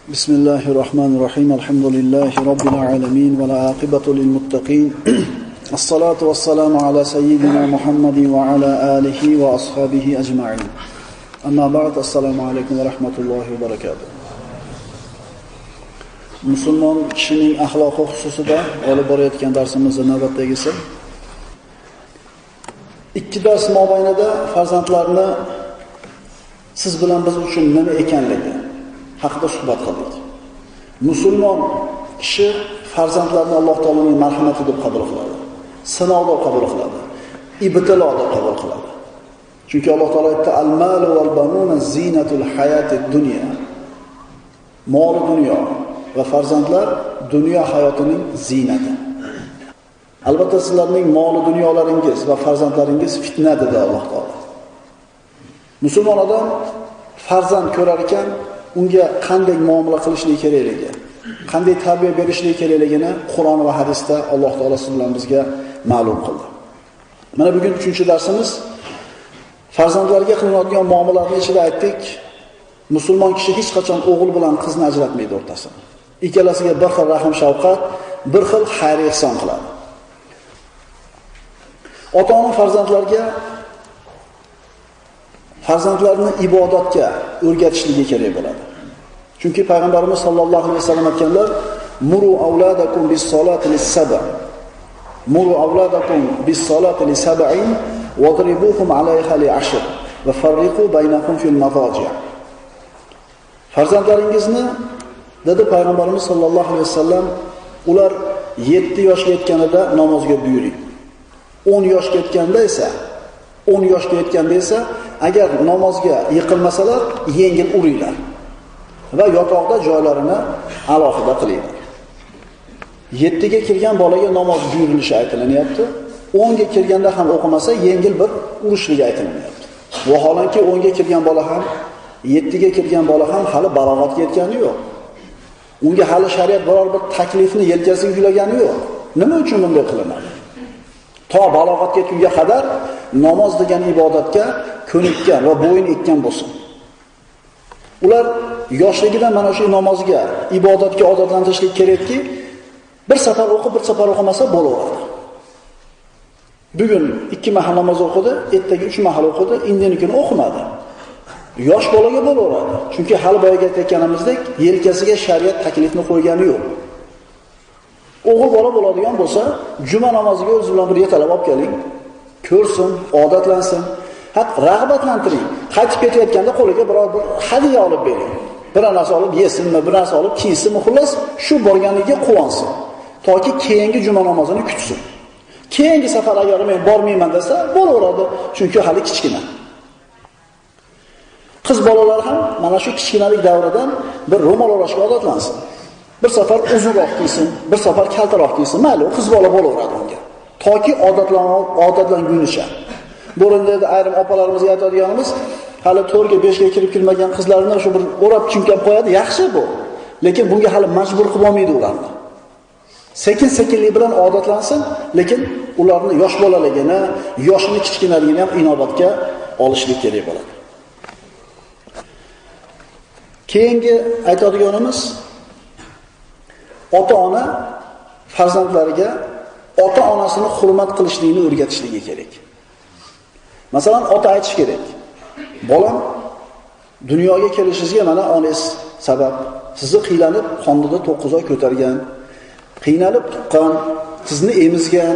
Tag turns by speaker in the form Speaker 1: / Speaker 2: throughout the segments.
Speaker 1: Bismillahirrahmanirrahim. Alhamdulillahi rabbil alamin va aqibatu lil muttaqin. As-salatu was-salamu ala sayyidina Muhammadin va ala alihi va ashabihi ajma'in. Amma ba'd. Assalomu alaykum va rahmatullohi va barakatuh. Musulmon kishining axloqi xususida olib borayotgan darsimizning navbatdagisi. Ikki dars mobaynida farzandlarni siz bilan biz uchun nima ekanligi haqida suhbat qildik. Musulmon kishi farzandlarni Alloh taoloning marhamati deb qabul qiladi. Sinov deb qabul qiladi. Ibtilo deb qabul qiladi. Chunki Alloh taolo aytdi: "Al-malu wal-banuna zinatul hayatid dunya." Mol dunyo va farzandlar dunyo hayotining ziynati. Albatta sizlarning mol dunyolaringiz va farzandlaringiz fitna dedi Alloh taolo. Musulmon odam farzand ko'rar ekan, unga qanday muomala qilishligi kerakligi, qanday tarbiya berishligi kerakligini Qur'on va hadisda Alloh taolo siz bilan bizga ma'lum qildi. Mana bugun 3-darsimiz farzandlarga qilinadigan muomalalarni ichida aytdik. Musulmon kishi hech qachon o'g'il bilan qizni ajratmaydi o'rtasida. Ikkalasiga bir xil rahim shafqat, bir xil xayr ehson qiladi. Ota-ona farzandlarni ibodatga o'rgatishligi kerak bo'ladi. Chunki payg'ambarimiz sollallohu alayhi vasallam aytganlar: "Muru avladakum bis-solati lis-sab'a. Muru avladakum bis-solati li-sab'in wadribuhum 'alayha li-'ashr va farriqu baynahum fil madaji'." Farzandlaringizni dedi payg'ambarimiz sollallohu alayhi vasallam, ular 7 yoshga yetganida namozga buyuring. 10 yoshga yetganda esa agar namozga yiqilmasalar yengil uringlar va yotoqda joylarini alohida qilinglar. 7 ga kirgan bolaga namoz buyurilishi aytilyapti. 10 ga kirganda ham o'qimasa yengil bir urishligi aytilyapti. Vaholanki 10 ga kirgan bola ham 7 ga kirgan bola ham hali balog'atga yetgani yo'q. Unga hali shariat biror bir taklifni yelkasiga yuklagani yo'q. Nima uchun bunday qilinadi? To balog'atga yetgunga qadar namoz degan ibodatga ko'nikkan va bo'yin ekkan bo'lsin. Ular yoshligidan mana shu namozga, ibodatga odatlantirishlik kerakki, bir safar o'qib, bir safar o'qimasa bo'laveradi. Bugun 2 mahal namoz o'qidi, ertaga 3 mahal o'qidi, indinikin o'qimadi. Yosh bolaga bo'laveradi. Chunki hali boyaga aytganimizdek, yelkasiga shariat taklifni qo'ygani yo'q. O'g'il bola bo'ladigan bo'lsa, juma namoziga o'z bilan bir yetalab olib keling, ko'rsin, odatlansin, rag'batlantiring. Qaytib ketayotganda qo'liga biror bir hadiya olib bering. Bir narsa olib yesinmi, bir narsa olib kiysinmi, xullas shu borganligiga quvonsin, toki keyingi juma namozini kutsin. Keyingi safar agar men bormayman desa, bo'laveradi, chunki hali kichkina. Qiz bolalar ham mana shu kichkinalik davridan bir ro'mol olishga odatlansin. Bir safar uzunroq kiysin, bir safar kaltaroq kiysin, mayli, qiz bola bo'laveradi unga. Toki odatlanguncha. Bu o'rinda ayrim opalarimizga aytadiganimiz, hali 4 ga 5 ga kirib kirmagan qizlarni shu bir o'rab chimkab qo'yadi, yaxshi bu. Lekin bunga hali majbur qilib olmaydi ularni. Sekin-sekinlik bilan odatlansin, lekin ularni yosh bolaligini, yoshini kichkinaligini ham inobatga olishlik kerak bo'ladi. Keyingi aytadiganimiz, ota-ona farzandlariga ota-onasini hurmat qilishlikni o'rgatishligi kerak. Masalan, ota aytish kerak: "Bolam, dunyoga kelishingizga mana onangiz sabab. Sizni qiylanib qonida 9 oy ko'targan, qiynalib tuqqan, sizni emizgan,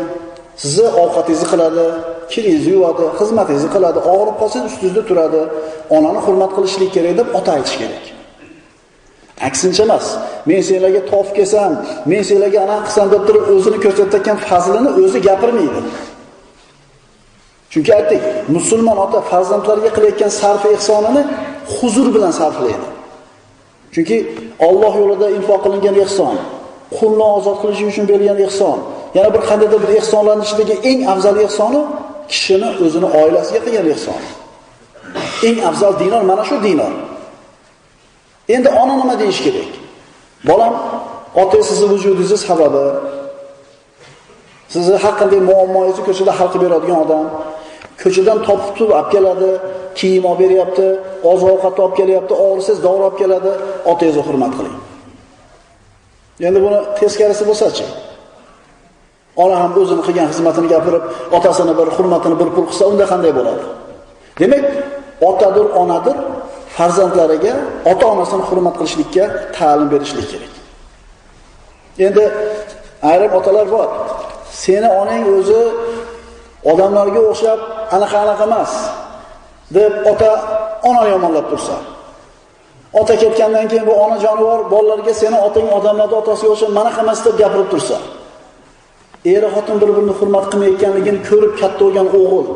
Speaker 1: sizni ovqatingizni qiladi, kiringizni yuvadi, xizmatingizni qiladi, og'rib qolsangiz ustingizda turadi. Onani hurmat qilishlik kerak" deb ota aytish kerak. Aksincha emas. Men senlarga tof kelsam, men senlarga ana qilsam deb turib o'zini ko'rsatayotgan fazilini o'zi gapirmaydi. Chunki aytdik, musulmon ota farzandlariga qilayotgan sarf ehsonini huzur bilan sarflaydi. Chunki Alloh yo'lida infoq qilingan ehson, qulni ozod qilish uchun berilgan ehson, yana bir qandaydir bir ehsonlarning ichidagi eng afzal ehsoni kishini o'zini oilasiga qilgan ehson. Eng afzal dinor mana shu dinor. Endi ona nima deyish kerak? Bolam, ota sizning vujudingiz sababi. Sizni har qanday muammoingizni ko'chada hal qilib beradigan odam, ko'chadan topib turib olib keladi, kiyim olib beryapti, oziq-ovqat olib kelyapti, og'risangiz dori olib keladi, otangizni hurmat qiling. Endi buni teskarisi bo'lsa-chi? Ona ham o'zini qilgan xizmatini gapirib, otasini bir hurmatini bir pul qilsa, unda qanday bo'ladi? Demak, otadir, onadir, farzandlariga ota-onasini hurmat qilishlikka ta'lim berishlik kerak. Endi ayrim otalar bor. Seni onang o'zi odamlarga o'xshab anaqa emas deb ota onani yomonlab tursa. Ota ketgandan keyin bu ona jonivor bolalarga seni otang odamlarning otasiga o'xshab manaqa emas deb gapirib tursa. Eri xotin bir-birini hurmat qilmayotganligini ko'rib katta bo'lgan o'g'il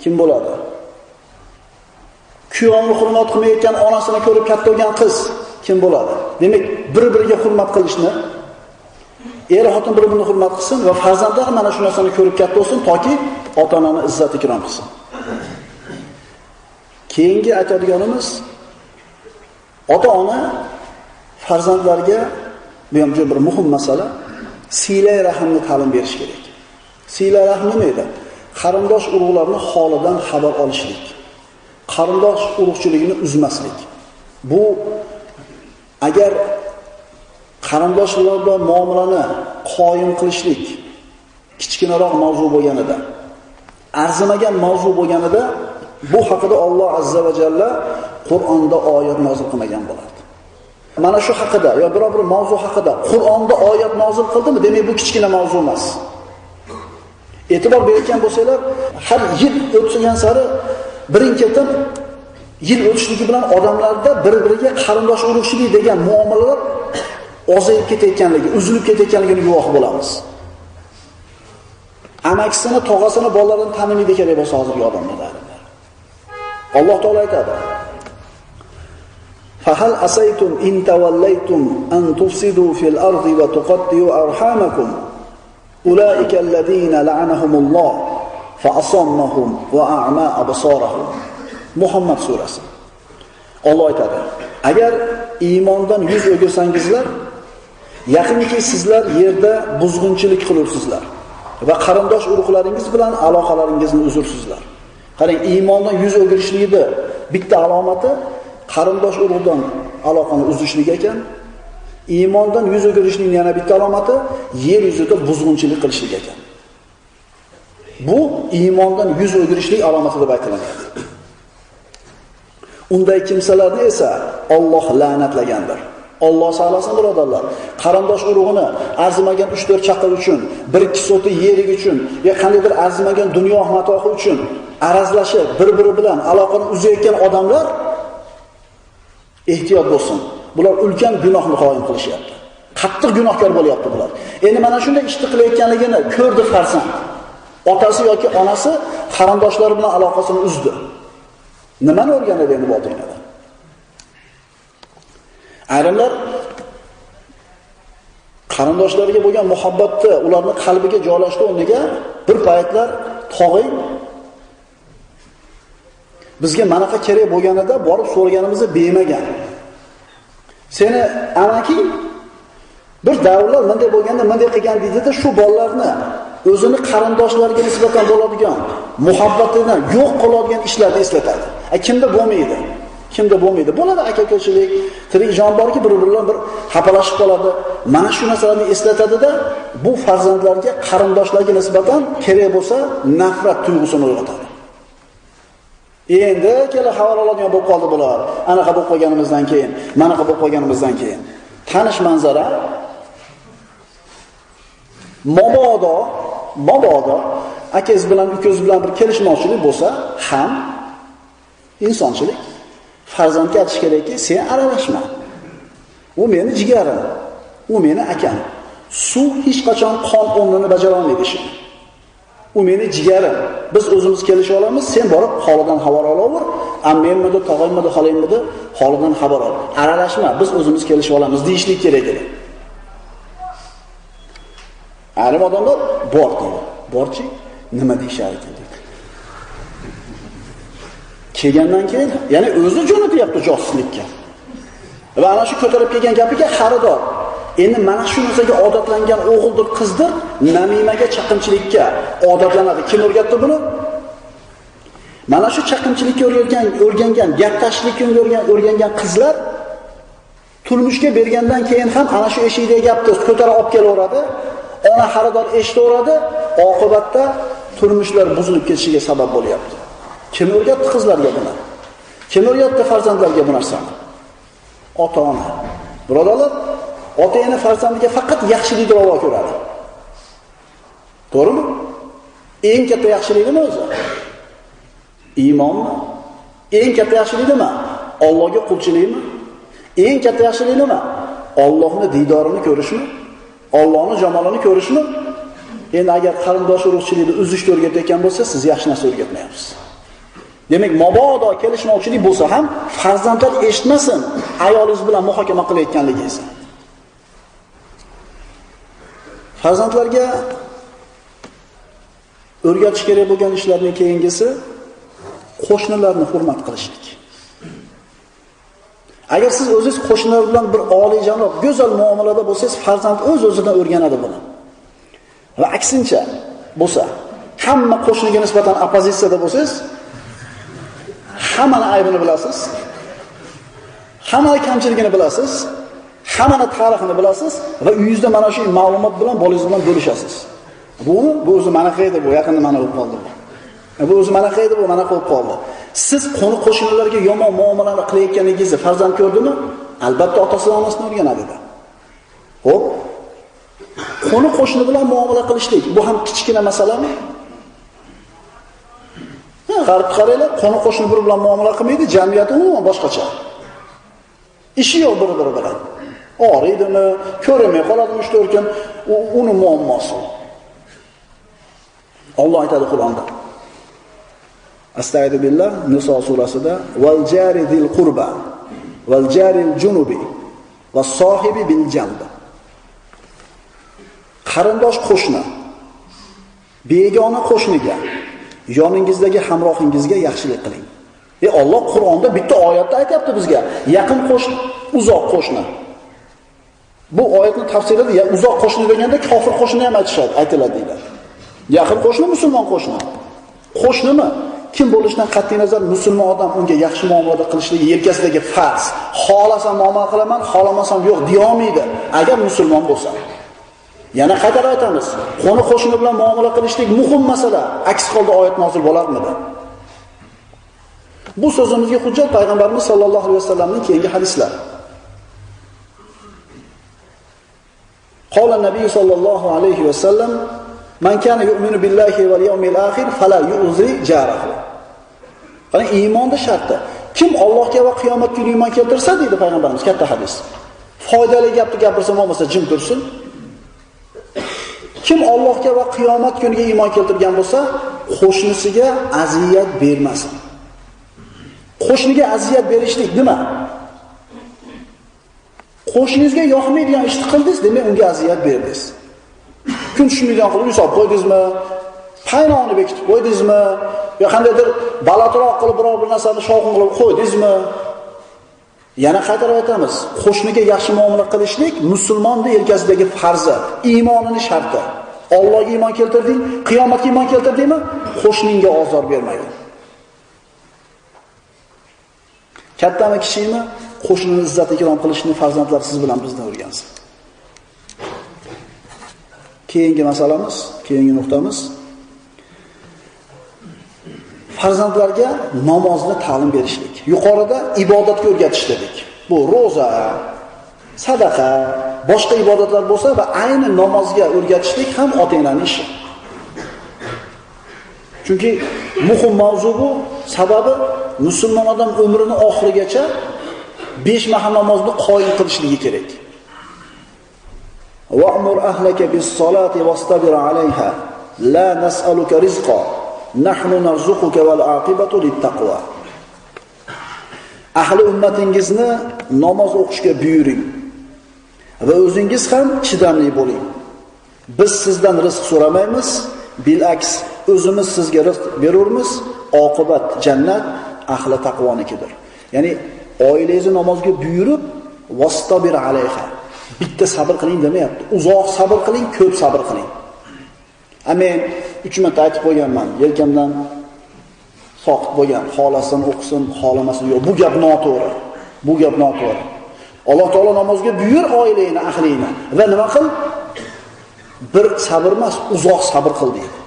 Speaker 1: kim bo'ladi? Kuyovni hurmat qilmayotgan onasini ko'rib katta bo'lgan qiz kim bo'ladi? Demak, bir-biriga hurmat qilishni, er xotin bir-birini hurmat qilsin va farzandlar mana shu narsani ko'rib katta bo'lsin, toki ota-onani izzat ikrom qilsin. Keyingi aytadiganimiz, ota-ona farzandlarga bu ham juda bir muhim masala, silay rahmni ta'lim berish kerak. Silay rahm nima edi? Qarindosh urug'larni holidan xabar olishlik. Qarindosh urug'chiligini uzmaslik. Bu agar qarindoshlar bilan muomalani qoyim qilishlik kichkinaroq mavzu bo'lganida, arzimagan mavzu bo'lganida bu haqida Alloh azza va jalla Qur'onda oyat nozil qilmagan bo'lardi. Mana shu haqida yo biror bir mavzu haqida Qur'onda oyat nozil qildimi, demak bu kichkina mavzu emas. E'tibor bergan bo'lsanglar, har yil o'tgan sari birin-ketin yil o'tishligi bilan odamlarda bir-biriga qarindosh urug'chilik degan muomalalar ozayib ketayotganligi, uzilib ketayotganligiga guvoh bo'lamiz. Amakisini, tog'asini, bolalarini tanimaydi kerak bo'lsa hozirgi odamlar. Alloh taolo aytadi: "Fahal asaytum in tawallaytum an tufsidu fil ardi wa tuqatti'u arhamakum ulaika alladhina la'anahumulloh fa asammahum wa a'ma absarahum." Muhammad surasi. Alloh aytadi: "Agar iymondan yuz o'girsangizlar, yaqinki sizlar yerda buzg'unchilik qilursizlar va qarindosh urug'laringiz bilan aloqalaringizni uzursizlar." Qarang, iymondan yuz o'girishlikning bitta alomati qarindosh urug'dan aloqani uzishlik ekan. Iymondan yuz o'girishlikning yana bitta alomati yer yuzida buzg'unchilik qilishlik ekan. Bu iymondan yuz o'girishlik alomati deb aytiladi. Unday kimsalarni esa Alloh la'natlagandir. Alloh saqlasin birodarlar. Qarindosh urug'ini arzimagan 3-4 chaqir uchun, 1-2 soti yerig uchun, yo qandaydir arzimagan dunyo matohi uchun arazlashib, bir-biri bilan aloqani uzayotgan odamlar ehtiyot bo'lsin. Bular ulkan gunohni qoyim qilishyapti. Qattiq gunohkor bo'lyapti bular. Endi mana shunday ishni qilayotganligini ko'rdi farzand. Otasi yoki onasi qarindoshlari bilan aloqasini uzdi. Nimani o'rganadi endi bu ota-onadan? Ayrimlar qarindoshlariga bo'lgan muhabbatni ularning qalbiga joylashdi, o'rniga bir paytlar tog'ing bizga manaqa kerak bo'lganida borib so'raganimizni bermagan. Seni amaking bir davrlar bunday bo'lganda bunday qilgan deydi-da, shu bolalarni o'zini qarindoshlariga nisbatan bo'ladigan muhabbatidan yo'q qiladigan ishlarni eslatadi. Kimda bo'lmaydi? Kimda bo'lmaydi? Bo'ladi aka-ukachilik, tirik jon borki, bir-birlar bir xapalashib qoladi. Mana shu narsalarni eslatadi-da, bu farzandlarga, qarindoshlarga nisbatan kerak bo'lsa, nafrat tuyg'usini uyg'otadi. Endi kela xabar oladigan bo'lib qoldi bular. Anaqa bo'lib qolganimizdan keyin, manaqa bo'lib qolganimizdan keyin. Tanish manzara. Mobodo akangiz bilan, ukangiz bilan bir kelishmovchilik bo'lsa, ham insonchilik. Farzandga aytish kerakki, sen aralashma. U meni jigarim, u meni akam. Suv hech qachon qon o'rnini bajara olmaydi shu. U meni jigarim. Biz o'zimiz kelisha olamiz, sen borib holidan xabar olaver. Ammemmidi, tog'aymidi, xolaymidi, holidan xabar ol. Aralashma, biz o'zimiz kelisha olamiz deyishlik kerak edi. Ayrim odamlar bor deydi. Borchi, nima deyishar ekan deydi. Kelgandan keyin, ya'ni o'zi jo'natyapti josuslikka. Va ana shu ko'tarib kelgan gapiga xaridor. Endi mana shu narsaga odatlangan o'g'ildir, qizdir, namimaga, chaqimchilikka odatlanadi. Kim o'rgatdi buni? Mana shu chaqimchilikka o'rgangan, gap tashlikka o'rgangan qizlar turmushga bergandan keyin ham ana shu eshikdagi gapni ko'tarib olib kelaveradi. Ona xaridor eshitaveradi, oqibatda turmushlar buzilib ketishiga sabab bo'lyapti. Kim o'rgatdi qizlarga buni? Kim o'rgatdi farzandlarga bu narsani? Ota-ona. Birodarlar, ota-ona farzandiga faqat yaxshilikni ravo ko'radi. To'g'rimi? Eng katta yaxshilik nima o'zi? Iymonmi? Eng katta yaxshilik nima? Allohga qulchilikmi? Eng katta yaxshilik nima? Allohning diydorini ko'rishmi? Allohning jamolini ko'rishmi? Endi agar qarindosh urug'chilikni uzishni o'rgatayotgan bo'lsa, siz yaxshi narsa o'rgatmayapsiz. Demak, mabodo kelishmovchilik bo'lsa ham farzandlar eshitmasin ayolingiz bilan muhokama qilayotganligingizni. Farzandlarga o'rgatish kerak bo'lgan ishlarning keyingisi qo'shnilarni hurmat qilishlik. Agar siz o'zingiz qo'shnilar bilan bir oliyjanob, go'zal muomalada bo'lsangiz, farzand o'z-o'zidan o'rganadi buni. Va aksincha bo'lsa, hamma qo'shniga nisbatan opozitsiyada bo'lsangiz, hammani aybini bilasiz, hammani kamchiligini bilasiz, hammani tarixini bilasiz va uyingizda mana shu ma'lumot bilan bolangiz bilan bo'lishasiz. Bu o'zi mana qayda bu, yaqinda mana bo'lib qoldi. Bu o'zi mana qayda bu, mana qo'yib qoldi. Siz qo'ni-qo'shnilarga yomon muomala qilayotganingizni farzand ko'rdimi? Albatta otasidan onasidan o'rganadi-da. Xo'p. Qo'ni-qo'shni bilan muomala qilishlik bu ham kichkina masalami? Qaranglar, qo'ni-qo'shni bir bilan muomala qilmaydi, jamiyat umuman boshqacha. Ishi yo'q bir-biri bilan. Og'riydimi, ko'rmay qoladimi 3-4 kun, uni muammosi. Alloh aytadi Qur'onda. Astagfirullah Niso surasida val jari zil qurba val jaril junubi va sohibi bil janb. Qarindosh qo'shni, begona qo'shniga, yoningizdagi hamrohingizga yaxshilik qiling. Alloh Qur'onda bitta oyatda aytayapti bizga, yaqin qo'shni, uzoq qo'shni. Bu oyatning tafsirida uzoq qo'shni deganda kofir qo'shni ham aytiladi deyiladi. Yaqin qo'shni musulmon qo'shni. Qo'shnimi? Kim bo'lishidan qat'iy nazar musulmon odam unga yaxshi muomala qilishligi yelkasidagi farz. Xohlasam muomala qilaman, xohlamasam yo'q deya olmaydi, agar musulmon bo'lsa. Yana qaytarib aytamiz, qo'ni-qo'shni bilan muomala qilishlik muhim masala. Aks holda oyat nozil bo'larmidi? Bu so'zimizga hujjat payg'ambarimiz sollallohu alayhi vasallamning keyingi hadislari. Qala nabiy sollallohu alayhi vasallam man kana yu'minu billahi wal yawmil akhir fala yu'zi jarahu. Qani iymonda sharti. Kim Allohga va qiyomat kuni iymon keltirsa deydi payg'ambarimiz katta hadis. Foydali gapni gapirsa bo'lmasa jim tursin. Kim Allohga va qiyomat kuniga iymon keltirgan bo'lsa, qo'shnisiga aziyat bermasin. Qo'shniga aziyat berishlik nima? Qo'shningizga yoqmaydigan ishni qildingiz, demak unga aziyat berdingiz. Kun tushmaydigan qilib hisob qo'ydingizmi? Paynoni bekitib qo'ydingizmi? Yo qandaydir balatroq qilib biror bir narsani shovqin qilib qo'ydingizmi? Yana qaytarib aytamiz, qo'shniga yaxshi muomala qilishlik musulmonning yelkasidagi farzi, iymonining sharti. Allohga iymon keltirding, qiyomatga iymon keltirdingmi? Qo'shningga ozor bermagin. Kattami, kichikmi? Qo'shnini izzat ikrom qilishni farzandlar siz bilan bizdan o'rgansin. Keyingi masalamiz, keyingi nuqtamiz farzandlarga namozni ta'lim berishlik. Yuqorida ibodatga o'rgatish dedik. Bu roza, sadaqa, boshqa ibodatlar bo'lsa va ayni namozga o'rgatishlik ham ota-onaning ishi. Chunki muhim mavzu bu, sababi musulmon odam umrining oxirigacha 5 mahal namozni qoyim qilishligi kerak. Wa'mur ahlaka bis-solati wastabir 'alayha la nas'aluka rizqa nahnu narzuquka wal 'aqibatu lit-taqwa. Ahli ummatingizni namoz o'qishga buyuring va o'zingiz ham chidamli bo'ling. Biz sizdan rizq so'ramaymiz, bilaks o'zimiz sizga rizq berurmiz. Oqibat jannat ahli taqvonikidir. Ya'ni oilangizni namozga buyurib wastabir 'alayha. Bitta sabr qiling demayapti. Uzoq sabr qiling, ko'p sabr qiling. Men 3 marta aytib qo'yganman, yelkamdan soqit bo'lgan, xohlasin o'qisin, xohlamasin yo'q. Bu gap noto'g'ri. Bu gap noto'g'ri. Alloh taolo namozga buyur oilangni, ahlingni va nima qil? Bir sabr emas, uzoq sabr qil deydi.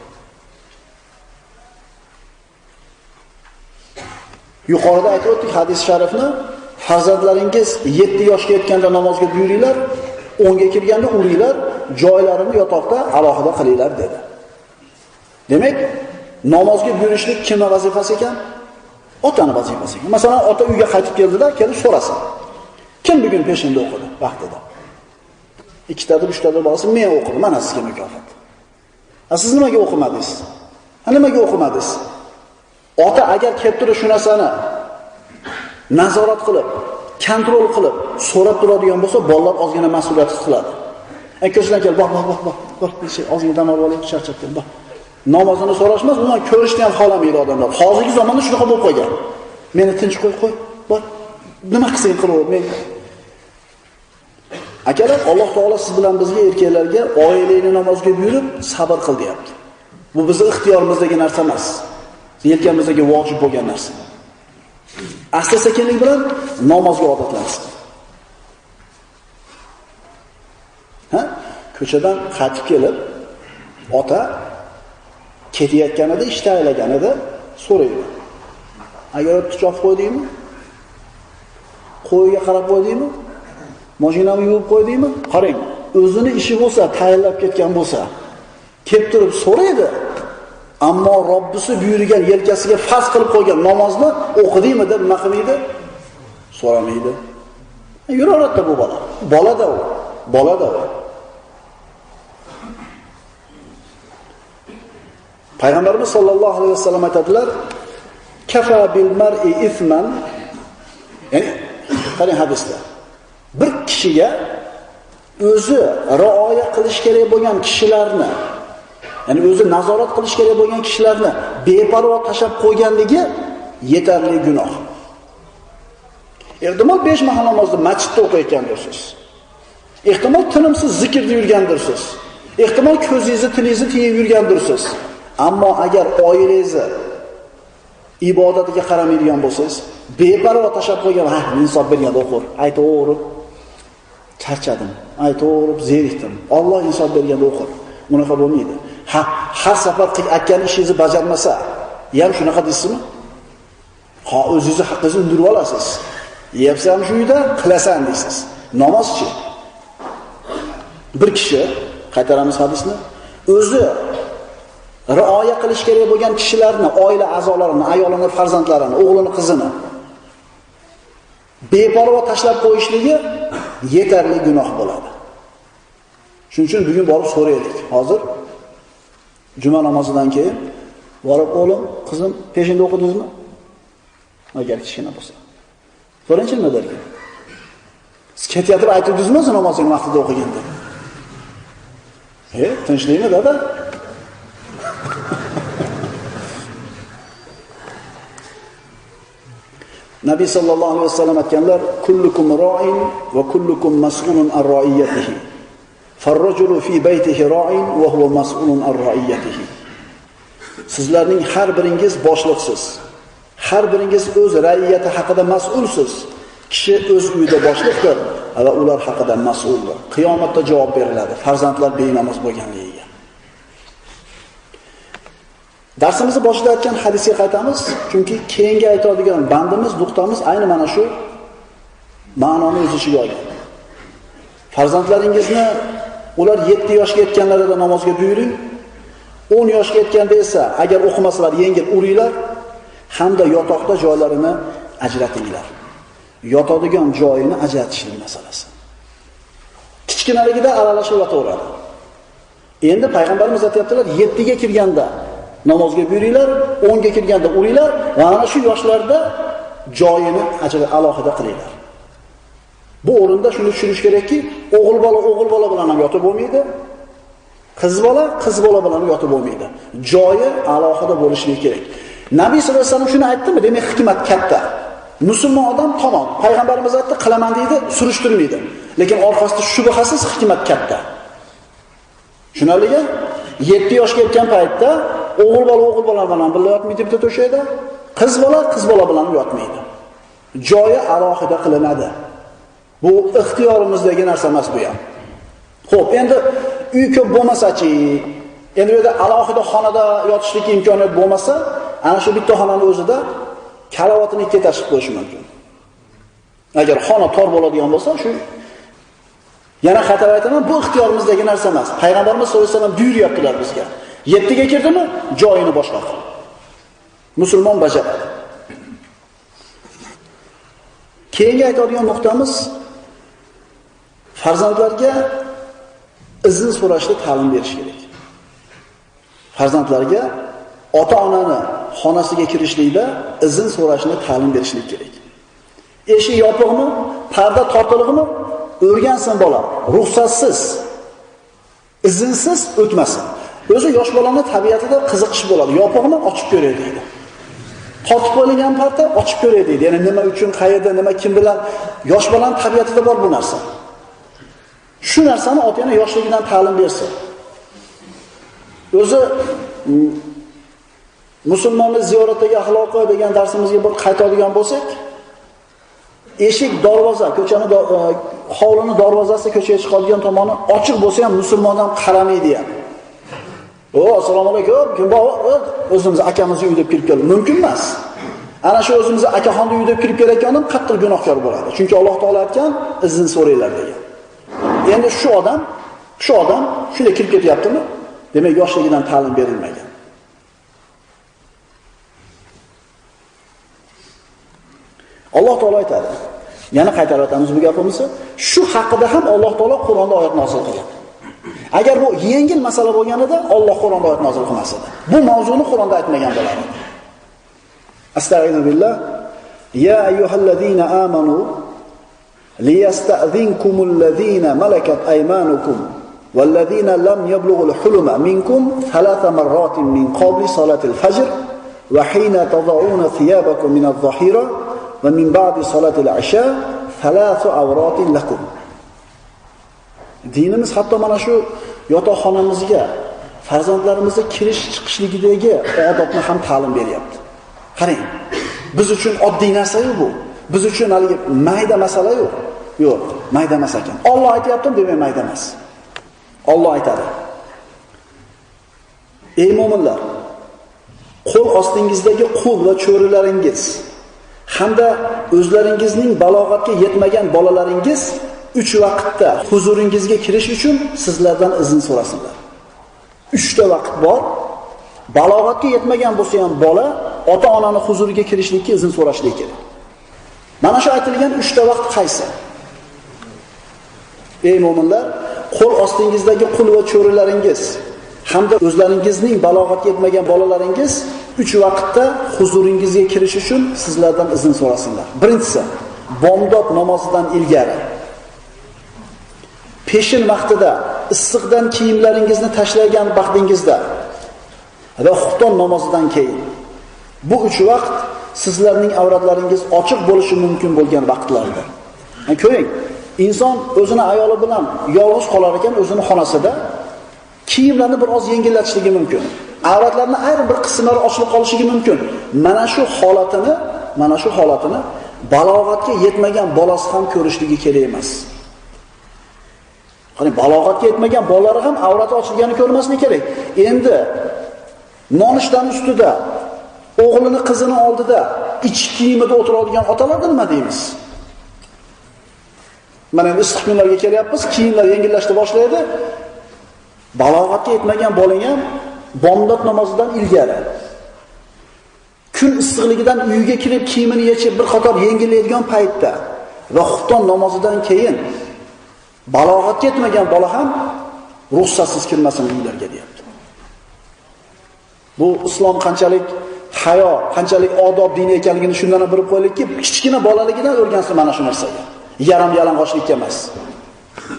Speaker 1: Yuqorida aytib o'tdik hadis sharifni, farzandlaringiz 7 yoshga yetganda namozga buyuringlar, 10 ga kirganda uringlar, joylarini yotoqda alohida qilinglar dedi. Demak, namozga buyurishlik kimning vazifasi ekan? Otaning vazifasi ekan. Masalan, ota uyga qaytib keldida, kelib so'rasin. Kim bugun peshinda o'qidi vaqtida? 2tadir, 3tadir bolasi men o'qidim, mana sizga mukofot. Siz nimaga o'qimadingiz? Nimaga o'qimadingiz? Ota agar kelib turib shu narsani nazorat qilib, kontrol qilib, so'rab turadigan bo'lsa, bolalar ozgina mas'uliyat his qiladi. Ko'chdan kel, bor, ozgina dam olib olaylik, charchatdim, bor. Namozini so'rashmas, undan ko'rishni ham xohlamaydi odamlar. Hozirgi zamonda shunaqa bo'lib qolgan. Meni tinch qo'y, bor. Nima qilsang qilaver, men. Akalar, Alloh taolo siz bilan bizga erkaklarga oilangni namozga buyurib, sabr qil deyapti. Bu bizning ixtiyorimizdagi narsa emas. Yelkamizdagi vojib bo'lgan narsa. Asta-sekinlik bilan namozga odatlansin. Ko'chadan qaytib kelib, ota ketayotganida, ishda aylaganida so'raydi. Agar pichoq qo'ydingmi? Qo'yga qarab qo'ydingmi? Mashinani yuvib qo'ydingmi? Qarang, o'zini ishi bo'lsa, tayyorlab ketgan bo'lsa, kelib turib so'raydi. Ammo Robbisi buyurgan yelkasiga farz qilib qo'ygan namozni o'qidingmi deb nima qilmaydi? So'ramaydi. Yuraveradi bu bola. Bolada u. Payg'ambarimiz sollallohu alayhi vasallam aytadilar: "Kafa bil mar'i ithman." Ya'ni, qarang hadisda. Bir kishiga o'zi rioya qilish kerak bo'lgan kishilarni, ya'ni o'zi nazorat qilish kerak bo'lgan kishilarni beparvo tashab qo'yganligi yetarli gunoh. Ehtimol 5 mahal namozni masjidda o'qiyotgandirsiz. Ehtimol tinimsiz zikrda yurgandirsiz. Ehtimol ko'zingizni, tilingizni tiyib yurgandirsiz. Ammo agar oilangizni ibodatiga qaramaydigan bo'lsangiz, beparvo tashab qo'ygan, insof berganda o'qir, aytaverib charchadim, aytaverib zerikdim. Alloh insof berganda o'qir. Unaqa bo'lmaydi. Har safar aytgan ishingizni bajarmasa, ham shunaqa deysizmi? O'zingizni haqqingizni undirib olasiz. Yeyapsiz ham shu uyda, qilasan deysiz. Namozchi. Bir kishi, qaytaramiz hadisni, o'zi rioya qilish kerak bo'lgan kishilarni, oila a'zolarini, ayolini, farzandlarini, o'g'lini, qizini beparvo tashlab qo'yishligi yetarli gunoh bo'ladi. Shuning uchun bugun borib so'raylik. Hozir juma namozidan keyin borib, o'g'lim, qizim, peshinda o'qidingizmi? Agar kichkina bo'lsa. So'raychi nima derkan? Siz ketayotib aytdingizmi o'zi namozini vaqtida o'qigan deb? Tinchlikmi, dada? Nabiy sallallohu alayhi vasallam aytganlar: "Kullukum ra'in va kullukum mas'ulun an ra'iyatihi. Farrajulu fi baytihi ra'in va huwa mas'ulun an ra'iyatihi." Sizlarning har biringiz boshliqsiz. Har biringiz o'z ra'iyati haqida mas'ulsiz. Kishi o'z uyida boshliqdir va ular haqida mas'uldir. Qiyomatda javob beriladi farzandlar benamoz bo'lganligiga. Darsimizni boshida aytgan hadisga qaytamiz, chunki keyingi aytadigan bandimiz, nuqtamiz ayni mana shu ma'noni o'z ichiga olgan. Farzandlaringizni ular 7 yoshga yetganlarida namozga buyuring. 10 yoshga yetganda esa agar o'qimasalar yengil uringlar hamda yotoqda joylarini ajratinglar. Yotadigan joyini ajratishlik masalasi. Kichkinaligida aralashib yotaveradi. Endi payg'ambarimiz aytibdilar, 7 ga kirganda namozga buyuringlar, 10 ga kirganda uringlar va ana shu yoshlarda joyini alohida qilinglar. Bu o'rinda shuni tushunish kerakki, o'g'il bola bilan ham yotib bo'lmaydi, qiz bola bilan ham yotib bo'lmaydi. Joyi alohida bo'lishi kerak. Nabiy sollallohu alayhi vasallam shuni aytdimi? Demak, hikmat katta. Musulmon odam tamom, payg'ambarimiz aytdi, qilaman deydi, surishtirmaydi. Lekin orqasida shubhasiz hikmat katta. Shunaliga 7 yoshga yetgan paytda o'g'il bola bilan birga yotmaydi bitta to'shakda, qiz bola bilan yotmaydi. Joyi alohida qilinadi. Bu ixtiyorimizdagi narsa emas bu ham. Xo'p, endi uy ko'p bo'lmasa-chi, endi bu yerda alohida xonada yotishlik imkoniyat bo'lmasa, ana shu bitta xonaning o'zida karavotini ikki tashib qo'yish mumkin. Agar xona tor bo'ladigan bo'lsa, shu yana xatar aytaman, bu ixtiyorimizdagi narsa emas. Payg'ambarimiz sollallohu alayhi vasallam buyuryaptilar bizga. 7 ga kirdimi, joyini boshqa qil. Musulmon bajaradi. Keyingi aytadigan nuqtamiz farzandlarga izn so'rashda ta'lim berish kerak. Farzandlarga ota-onani xonasiga kirishlikda izn so'rashni ta'lim berishlik kerak. Eshik yopiqmi, parda tortilig'imi o'rgansin bola. Ruxsatsiz, izinsiz o'tmasin. O'zi yosh bolaning tabiatida qiziqish bo'ladi. Yopiqmi ochib ko'ray deydi. Tortib qo'yilgan parda ochib ko'ray deydi. Ya'ni nima uchun, qayerda, nima kim bilan yosh bolaning tabiatida bor bu narsa. Shu narsani ota-ona yoshligidan ta'lim bersin. O'zi musulmonning ziyoratdagi axloqi degan darsimizga bir qaytadigan bo'lsak, eshik, darvoza, ko'chani hovlini darvozasi ko'chaga chiqadigan tomoni ochiq bo'lsa ham musulmondan qaramaydi ham. Assalomu alaykum, kim bor? O'zimiz akamizning uyida kirib keldi. Mumkin emas. Ana shu o'zimiz akaxonning uyida kirib kelayotgan odam qattiq gunohkor bo'ladi. Chunki Alloh taolo aytgan, izn so'ranglar degan. Endi shu odam shunday kirib ketyaptimi? Demak, yoshligidan ta'lim berilmagan. Alloh taolo aytadi. Yana qaytarib o'tamiz bu gapimizni. Shu haqida ham Alloh taolo Qur'onda oyat nozil qilgan. Agar bu yengil masala bo'lganida Alloh Qur'onda oyat nozil qilmas edi. Bu mavzuni Qur'onda aytmagan bo'lardi. Astagfirullah. Ya ayyuhallazina amanu liyasta'dhinkumul ladzina malakat aymanukum walladzina lam yablughul huluma minkum thalatha marratin min qabli salatil fajr wa hina tad'una thiyabakum min adh-dhahira va min ba'di salatil isha thalathu awratin lakum. Dinimiz hatto mana shu yotoqxonamizga farzandlarimizni kirish chiqishligidagi odobni ham ta'lim beryapti. Qarang, biz uchun oddiy narsa-yu bu. Biz uchun haligi mayda masala yo'q. Yo'q, mayda emas ekan. Alloh aytayapti, demak mayda emas. Alloh aytadi. Ey mu'minlar, qo'l ostingizdagi qul va cho'rilaringiz hamda o'zlaringizning balog'atga yetmagan bolalaringiz 3 vaqtda huzuringizga kirish uchun sizlardan izn so'rasinlar. 3 ta vaqt bor. Balog'atga yetmagan bo'lsa ham bola ota-onani huzuriga kirishlikka izn so'rashligi kerak. Mana shu aytilgan 3 ta vaqt qaysi? Ey mu'minlar, qo'l ostingizdagi qul va cho'rilaringiz hamda o'zlaringizning balog'atga yetmagan bolalaringiz 3 vaqtda huzuringizga kirish uchun sizlardan izn so'rasinlar. Birinchisi, bomdod namozidan ilgari. Peshin vaqtida, issiqdan kiyimlaringizni tashlagan vaqtingizda va xufton namozidan keyin. Bu 3 vaqt sizlarning avratlaringiz ochiq bo'lishi mumkin bo'lgan vaqtlardir. Ko'ring, inson o'zini ayoli bilan yolg'iz qolar ekan o'zini xonasida, kiyimlarni biroz yengillatishigi mumkin. Avratlarning ayrim bir qismlari ochilib qolishligi mumkin. Mana shu holatini balog'atga yetmagan bolasi ham ko'rishligi kerak emas. Qani balog'atga yetmagan bolalari ham avrati ochilganini ko'rmasligi kerak. Endi nonushtaning ustida, o'g'lini qizini oldida ichki kiyimida o'tiradigan otalarga nima deymiz? Mana endi issiq kunlarga kelyapmiz, kiyimlar yengillashni boshlaydi. Balog'atga yetmagan bolang ham bomdod namozidan ilgari kun issiqligidan uyiga kirib kiyimini yechib bir qator yengillaydigan paytda va xufton namozidan keyin balog'atga yetmagan bola ham ruxsatsiz kirmasin uylarga deyapti. Bu islom qanchalik hayo, qanchalik odob dini ekanligini shundan ham bilib qo'yaylikki, kichkina bolaligidan o'rgansin mana shu narsaga. Yaram yalang'ochlikka emas.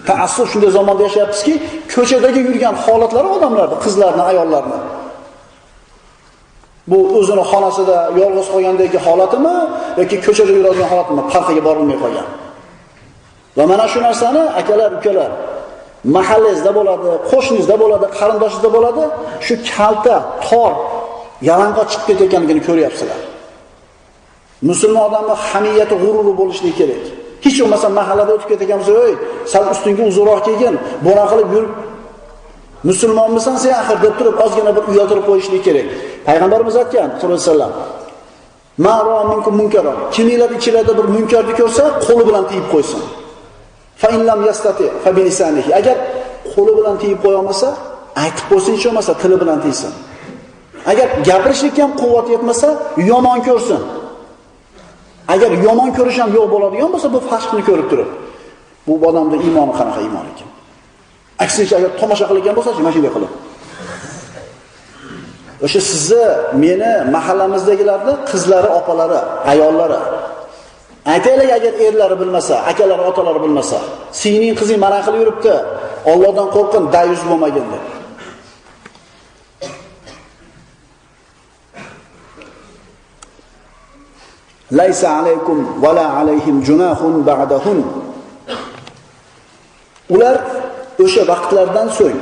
Speaker 1: Ta'assub shunday zamonda yashayapmizki, ko'chadagi yurgan holatlari odamlarni, qizlarni, ayollarni. Bu o'zini xonasida yolg'iz qolgandagi holatimi yoki ko'chada yuradigan holatimi farqiga borilmay qolgan. Va mana shu narsani akalar, ukalar, mahallangizda bo'ladi, qo'shningizda bo'ladi, qarindoshingizda bo'ladi, shu kalta, tor, yalang'och chiqib ketayotganligini ko'ryapsizlar. Musulmon odamning hamiyati, g'ururi bo'lishligi kerak. Hech bo'lmasa mahallada o'tib ketganmiz, "Ey, sal ustingga uzunroq kelgin, bo'ron qilib yurib, musulmonmisan sen axir" deb turib ozgina bir uyaltirib qo'yishlik kerak. Payg'ambarimiz aytgan, sollallohu alayhi vasallam: "Ma ra minkum munkaron." Kimlar ichlarida bir munkarni ko'rsa, qo'li bilan tiyib qo'ysin. Fa in lam yastati fa bi lisanihi. Agar qo'li bilan tiyib qo'ya olmasa, aytib qo'ysin, hech bo'lmasa tili bilan tiysin. Agar gapirishlikka ham quvvat yetmasa, yomon ko'rsin. Agar yomon ko'rish ham yo'q bo'ladigan bo'lsa, bu fashqni ko'rib turib, bu odamning iymoni qanaqa iymon ekan? Aksincha agar tomosha qilgan bo'lsa-chi, mana shunday qilib. O'sha sizni, meni, mahallamizdagilarni qizlari, opalari, ayollari aytaylik, agar erlari bilmasa, akalari, otalari bilmasa, "Sening qizing mana qilib yuribdi, Allohdan qo'rqin, dayus bo'lmagin" deb. Laysa alaykum va la alayhim junahun ba'dahun. Ular o'sha vaqtlardan so'ng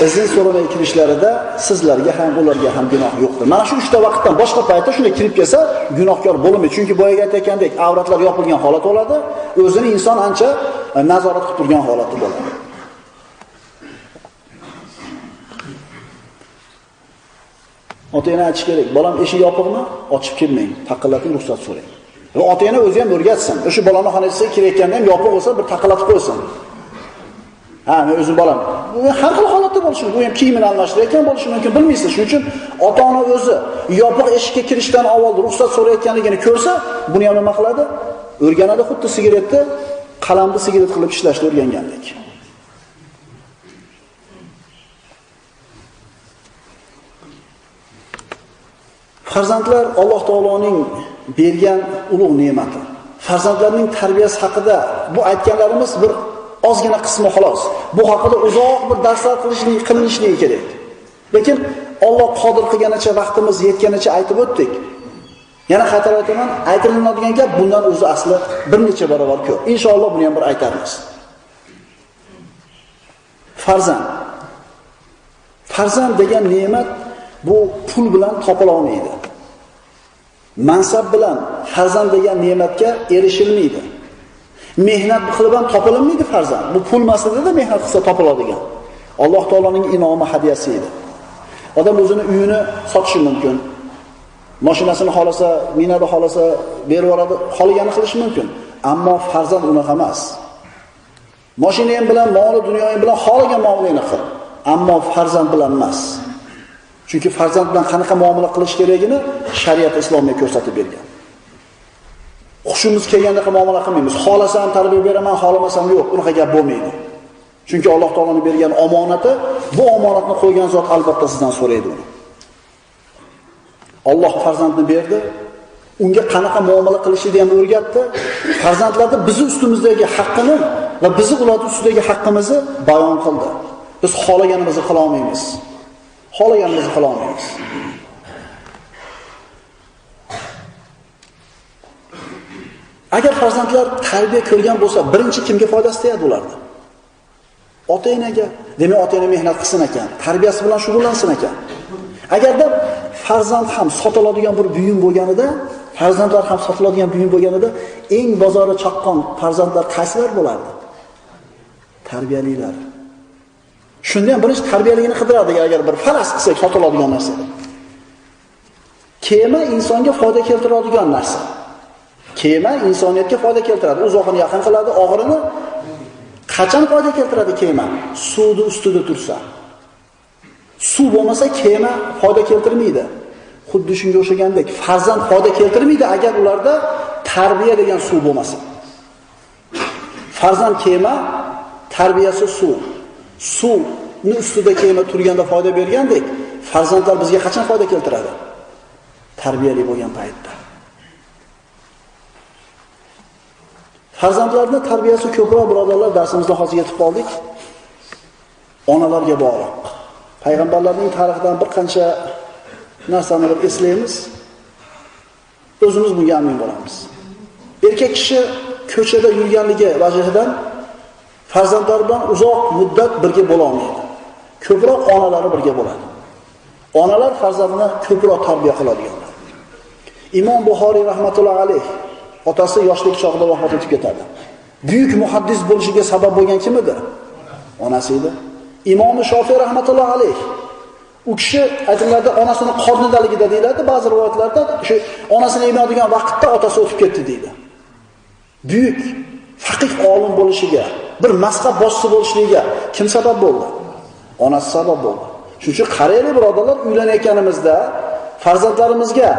Speaker 1: izn so'ramay kirishlarida sizlarga ham, ularga ham gunoh yo'qdir. Mana shu 3 ta vaqtdan boshqa paytda shunday kirib kelsa, gunohkor bo'lmaydi. Chunki boyaga aytgandek, avratlar yopilgan holat bo'ladi, o'zini inson ancha nazorat qilib turgan holati bo'ladi. Ota-ona aytish kerak, bolam eshik yopiqmi? Ochib kirmang, taqillating, ruxsat so'rang. Va ota-ona o'zi ham o'rgatsin. O'sha bolani xonasiga kirayotganda ham yopiq bo'lsa, bir taqillatib qo'ysin. Ha, men o'zim bolam. Bu har xil holatda bo'lishi mumkin. Bu ham kiyimini almashtirayotgan bo'lishi mumkin, bilmaysiz. Shuning uchun ota-ona o'zi yopiq eshikka kirishdan avval ruxsat so'rayotganligini ko'rsa, buni ham nima qiladi? O'rganadi, xuddi sigaretni qalamni sigaret qilib ishlashni o'rgangandek. Farzandlar Alloh taoloning bergan ulug' ne'mati. Farzandlarning tarbiyasi haqida bu aytganlarimiz bir ozgina qismi xolos. Bu haqida uzoq bir darslar qilinishligi kerak. Lekin Alloh qodir qilganicha, vaqtimiz yetganicha aytib o'tdik. Yana qaytarib aytaman, aytilinadigan gap bundan o'zi asli bir necha barobar ko'p. Inshaalloh buni ham bir aytamiz. Farzand degan ne'mat bu pul bilan topila olmaydi. Mansab bilan farzand degan ne'matga erishilmaydi. Mehnat qilib ham topilmaydi farzand. Bu pul masalada mehnat qilsa topiladigan. Alloh taoloning inomi, hadiyasi edi. Odam o'zini uyini sotishi mumkin. Mashinasini xolasa, minada xolasa berib yuboradi, xoliganini qilishi mumkin. Ammo farzand unaqa emas. Mashinang bilan, moli dunyoing bilan xoligan muomalani qil. Ammo farzand bilan emas. Chunki farzand bilan qanaqa muomala qilish kerakligini shariat islomiy ko'rsatib bergan. Xushimiz kelganda muomala qilmaymiz. Xolasam tarbiya beraman, xolamasam yo'q. Unaqa gap bo'lmaydi. Chunki Alloh taoloning bergan omonati, bu omonatni qo'ygan zot albatta sizdan so'raydi uni. Alloh farzandni berdi, unga qanaqa muomala qilishni ham o'rgatdi. Farzandlarning bizning ustimizdagi haqqini va bizning ularning ustidagi haqqimizni bayon qildi. Biz xolaganimizni qila olmaymiz. Agar farzandlar tarbiya ko'rgan bo'lsa, birinchi kimga foydasi tegadi ularning? Ota-onaga. Demak, ota-ona mehnat qilsin ekan, tarbiyasi bilan shug'ullansin ekan. Agarda farzand ham sotiladigan bir buyum bo'lganida, farzandlar ham sotiladigan buyum bo'lganida, eng bozori chaqqon farzandlar qaysilar bo'lardi? Tarbiyalilar. Shunda ham birinchi tarbiyaligini qidiradi agar bir faras qilsak sotiladigan narsa. Kema insonga foyda keltiradigan narsa. Kema insoniyatga foyda keltiradi. Uzoqni yaqin qiladi, og'irini qachon foyda keltiradi kema? Suvning ustida tursa. Suv bo'lmasa kema foyda keltirmaydi. Xuddi shunga o'xshagandek, farzand foyda keltirmaydi agar ularda tarbiya degan suv bo'lmasa. Farzand kema, tarbiyasi suv. Suvning ustida kema turganda foyda bergandek, farzandlar bizga qachon foyda keltiradi? Tarbiyali bo'lgan paytda. Farzandlarning tarbiyasi ko'proq birodarlar darsimizda hozir yetib qoldik. Onalarga bog'liq. Payg'ambarlarning tarixidan bir qancha narsani eslaymiz. O'zimiz bunga amin bo'lamiz. Erkak kishi ko'chada yurganligi vajihidan farzandlar bilan uzoq muddat birga bo'la olmaydi. Ko'proq onalari birga bo'ladi. Onalar farzandini ko'proq tarbiya qiladiganlar. Imom Buxoriy rahmatullohi alayh otasi yoshlik chog'ida vafot etib ketadi. Buyuk muhaddis bo'lishiga sabab bo'lgan kim edi? Onasi edi. Imom Shofiy rahmatullohi alayh u kishi aytiladi onasini qornidaligida deyiladi, ba'zi rivoyatlarda shu onasini emadigan vaqtda otasi o'tib ketdi deydi. Buyuk faqih olim bo'lishiga, bir mazhab boshchisi bo'lishligiga kim sabab bo'ldi? Onasi sabab bo'ldi. Shuning uchun qaraylik birodarlar, uylanayotganimizda farzandlarimizga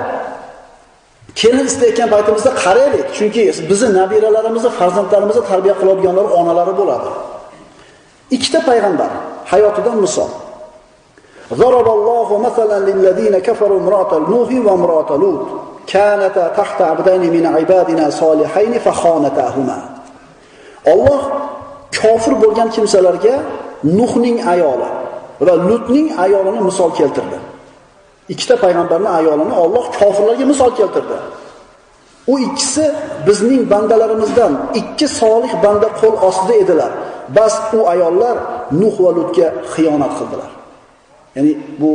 Speaker 1: kelin istayotgan paytimizda qaraylik, chunki bizni nabiralarimizni, farzandlarimizni tarbiya qiladiganlar onalari bo'ladi. Ikkita payg'ambar hayotidan misol. Zaraballohu masalan lillazina kafaru imra'atal nuhi va imra'atal lut kanata tahta abdayni min ibadina solihayn fa khanatahuma. Alloh kofir bo'lgan kimsalarga Nuhning ayoli va Lutning ayolini misol keltirdi. Ikkita payg'ambarning ayolini Alloh kofirlarga misol keltirdi. U ikkisi bizning bandalarimizdan ikki solih banda qo'l ostida edilar. Bas u ayollar Nuh va Lutga xiyonat qildilar. Ya'ni bu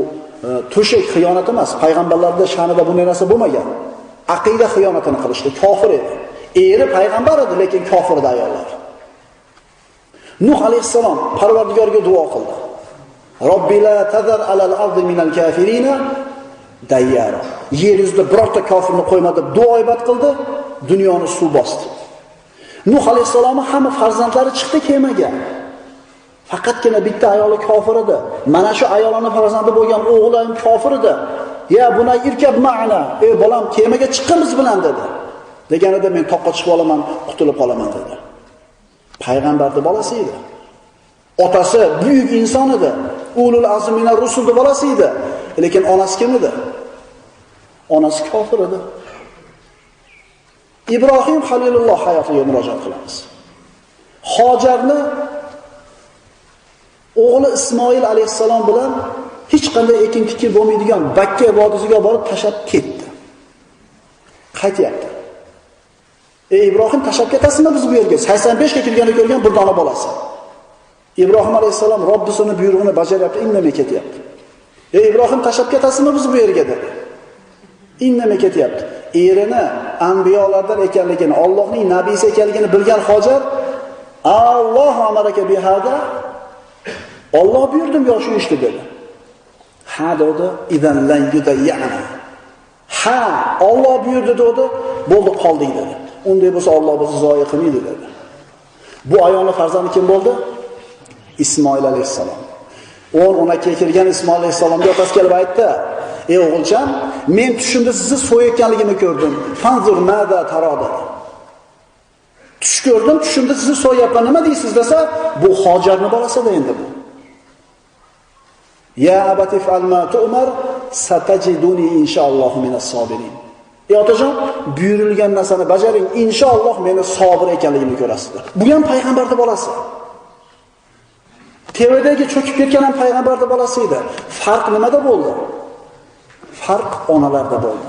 Speaker 1: to'shak xiyonat emas. Payg'ambarlarda sha'nida bunday narsa bo'lmagan. Aqida xiyonatini qilishdi, kofir edi. Eri payg'ambar edi, lekin kofir edi ayollar. Nuh alayhissalom Parvardigorga duo qildi. Robbi la tazar alal ardi minal kafirina dayyara. Yer yuzida birorta kofirni qo'yma deb duo ibodat qildi, dunyoni suv bosdi. Nuh alayhissalomning hamma farzandlari chiqdi kemaga. Faqatgina bitta ayoli kofir edi. Mana shu ayolning farzandi bo'lgan o'g'li ham kofir edi. Ya bunay irkab ma'na. Ey bolam, kemaga chiqimiz bilan dedi. Deganida men toqqa chiqib olaman, qutulib qolaman dedi. Payg'ambarning bolasi edi. Otasi buyuk inson edi. Ulul azm minar rusulning bolasi edi. Lekin onasi kim edi? Onasi kofir edi. Ibrohim Halilulloh hayotiga murojaat qilamiz. Hojarni o'g'li Ismoil alayhissalom bilan hech qanday ekin-tikin bo'lmaydigan Bakka vodiysiga borib tashab ketdi. Qaytyapti. Ey Ibrohim, tashab ketasizmi biz bu yerga? 85 ga kirganda ko'rgan bir dona bolasi. Ibrohim alayhissalom Robbisining buyrug'ini bajaryapti, indamay ketyapti. Ey Ibrohim, tashab ketasizmi biz bu yerga dedi. Indamay ketyapti. Erini anbiyolardan ekanligini, Allohning nabiysi ekanligini bilgan Hojar, Alloh amaraka bihada, Alloh buyurdim yo shu ishni dedi. Ha dedi, idan lan yudayyana. Ha, Alloh buyurdi dedi, bo'ldi qoldik dedi. Unday bo'lsa Alloh bizni zoya qilmaydi dedi. Bu ayolning farzandi kim bo'ldi? Ismoil alayhissalom. 10-12 ga kirgan Ismoil alayhissalomga otasi kelib aytdi: "Ey o'g'ilcham, men tushimda sizni so'yayotganligimni ko'rdim. Fanzur mada tarada." Tush ko'rdim, tushimda sizni so'yapman, nima deysiz desa, bu Hojarning bolasida endi bu. Ya abati fa'al ma tu'mar satajiduni inshaalloh minas sobirin. Ey otajon, buyurilgan narsani bajaring, inshaalloh meni sabr ekanligimni ko'rasizlar. Bu ham payg'ambarning bolasi. Tevadagi cho'kib ketgan ham payg'ambarning bolasi edi. Farq nimada bo'ldi? Farq onalarda bo'ldi.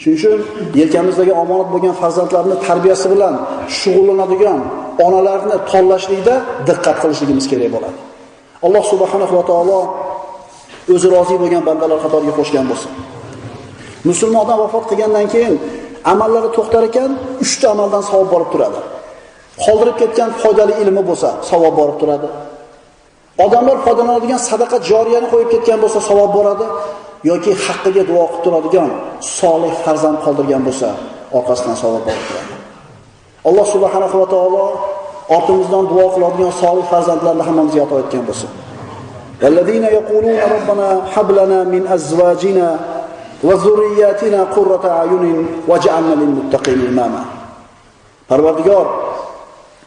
Speaker 1: Shuning uchun yelkamizdagi omonat bo'lgan farzandlarning tarbiyasi bilan shug'ullanadigan onalarni tanlashlikda diqqat qilishligimiz kerak bo'ladi. Alloh subhanahu va taolo o'zi rozi bo'lgan bandalar qatoriga qo'shgan bo'lsin. Musulmondan vafot qilgandan keyin amallari to'xtar ekan, 3 ta amaldan savob borib turadi. Qoldirib ketgan foydali ilmi bo'lsa, savob borib turadi. Odamlar foydalanadigan sadaqa joriyani qo'yib ketgan bo'lsa, savob boradi. Yoki haqqiga duo qilib turadigan solih farzand qoldirgan bo'lsa, orqasidan savob borib turadi. Alloh subhanahu va taolo ortimizdan duo qiladigan solih farzandlarni hammamizga ato etgan bo'lsin. Vallazina yaquluna robbana hab lana min azwajina va zurriyyatina qurrata ayunin waj'alna lil muttaqin imama. Parvardigor,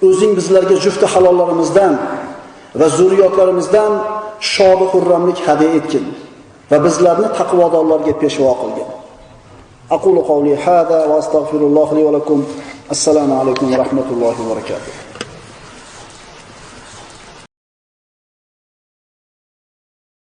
Speaker 1: o'zing bizlarga jufti halollarimizdan va zurriyotlarimizdan shod va xurramlik hadiya etgin va bizlarni taqvodorlarga peshvo qilgin. Aqulu qawli hada va astaghfirulloh li va lakum. Assalomu alaykum va rahmatullohi va barakatuh.